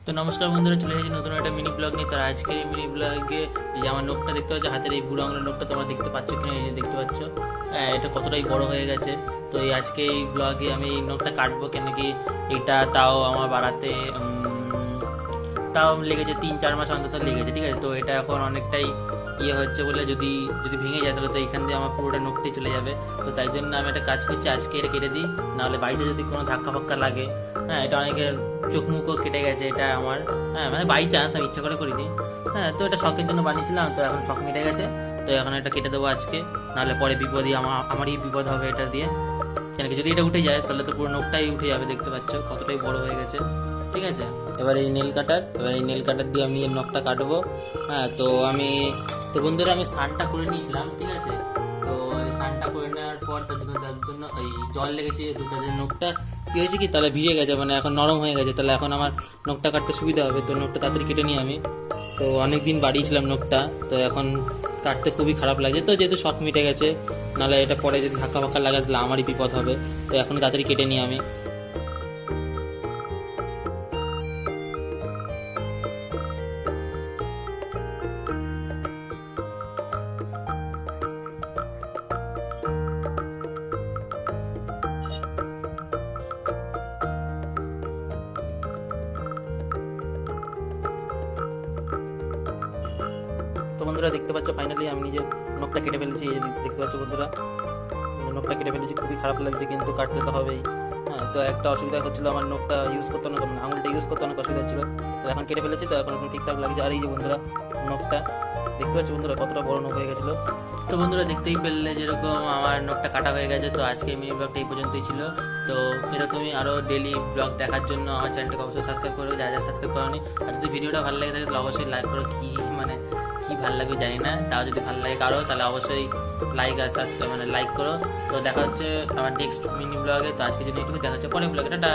তো নমস্কার বন্ধুরা, চলে এসেছি নতুন একটা মিনি ব্লগ নিয়ে। তার আজকের এই মিনি ব্লগে এই যে আমার নখটা দেখতে পাচ্ছ, হাতের এই বুড়ো আঙুলের নখটা তোমরা দেখতে পাচ্ছ কিনা, এই যে দেখতে পাচ্ছ। হ্যাঁ, এটা কতটাই বড় হয়ে গেছে। তো এই আজকে এই ব্লগে আমি এই নখটা কাটবো, কেন কি এটা তাও আমার বাড়াতে তাও লেগেছে 3-4 মাস অন্তত লেগেছে, ঠিক আছে। তো এটা এখন অনেকটাই হচ্ছে বলে যদি যদি ভেঙে যায় তাহলে তো এখান দিয়ে আমার পুরোটা নখটাই চলে যাবে। তো তাই জন্য আমি একটা কাজ করছি, আজকে এটা কেটে দিই, নাহলে বাড়িতে যদি কোনো ধাক্কা ফাক্কা লাগে। হ্যাঁ, এটা অনেকের চোখ মুখও কেটে গেছে এটা আমার। হ্যাঁ, মানে বাই চান্স, আমি ইচ্ছা করে করিনি। হ্যাঁ, তো এটা শখের জন্য বানিয়েছিলাম, তো এখন শখ মিটে গেছে। তো এখন এটা কেটে দেবো আজকে, নাহলে পরে বিপদই আমারই বিপদ হবে এটা দিয়ে। কেন কি যদি এটা উঠে যায় তাহলে তো পুরো নখটাই উঠে যাবে, দেখতে পাচ্ছ কতটাই বড় হয়ে গেছে, ঠিক আছে। এবার এই নেল কাটার দিয়ে আমি এর নখটা কাটবো। হ্যাঁ, তো বন্ধুরা আমি স্নানটা করে নিয়েছিলাম, ঠিক আছে। তো এই স্নানটা করে নেওয়ার পর তার জন্য এই জল লেগেছে, তো তাদের নখটা কী হয়েছে কি, তাহলে ভিজে গেছে, মানে এখন নরম হয়ে গেছে। তাহলে এখন আমার নখটা কাটতে সুবিধা হবে, তো নখটা তাড়াতাড়ি কেটে নিই আমি। তো অনেক দিন বাড়িয়েছিলাম নখটা, তো এখন কাটতে খুবই খারাপ লাগছে। তো যেহেতু শখ মিটে গেছে, নাহলে এটা পরে যদি ধাক্কা ফাক্কা লাগে তাহলে আমারই বিপদ হবে। তো এখন তাড়াতাড়ি কেটে নিই আমি। তো বন্ধুরা দেখতে পাচ্ছ ফাইনালি আমি নিজের নখটা কেটে ফেলেছি, এই যে দেখতে পাচ্ছ বন্ধুরা, নখটা কেটে ফেলেছি। খুবই খারাপ লাগছে, কিন্তু কাটতে তো হবেই। হ্যাঁ, তো একটা অসুবিধা হচ্ছিলো, আমার নখটা ইউজ করতে অনেক, মানে আঙুলটা ইউজ করতে অনেক অসুবিধা হচ্ছিলো। তো এখন কেটে ফেলেছি, তো এখন ঠিকঠাক লাগছে। আর এই যে বন্ধুরা নখটা দেখতে পাচ্ছ বন্ধুরা কতটা বড় নখ হয়ে গেছিলো। তো বন্ধুরা দেখতেই পেলে যেরকম আমার নখটা কাটা হয়ে গেছে। তো আজকে মিনি ব্লগটা এই পর্যন্তই ছিল। তো এরকমই আরও ডেলি ব্লগ দেখার জন্য আমার চ্যানেলটাকে অবশ্যই সাবস্ক্রাইব করো, যা যা সাবস্ক্রাইব করোনি। আর যদি ভিডিওটা ভালো লাগে থাকে তাহলে অবশ্যই লাইক করো। কি ভালো লাগবে জানি না, তাও যদি ভালো লাগে কারো তাহলে অবশ্যই লাইক আর সাবস্ক্রাইব, মানে লাইক করো। তো দেখা হচ্ছে আমার নেক্সট মিনি ব্লগে। তো আজকে জন্য এইটুকু, দেখা হচ্ছে পরের ব্লগে। টাটা।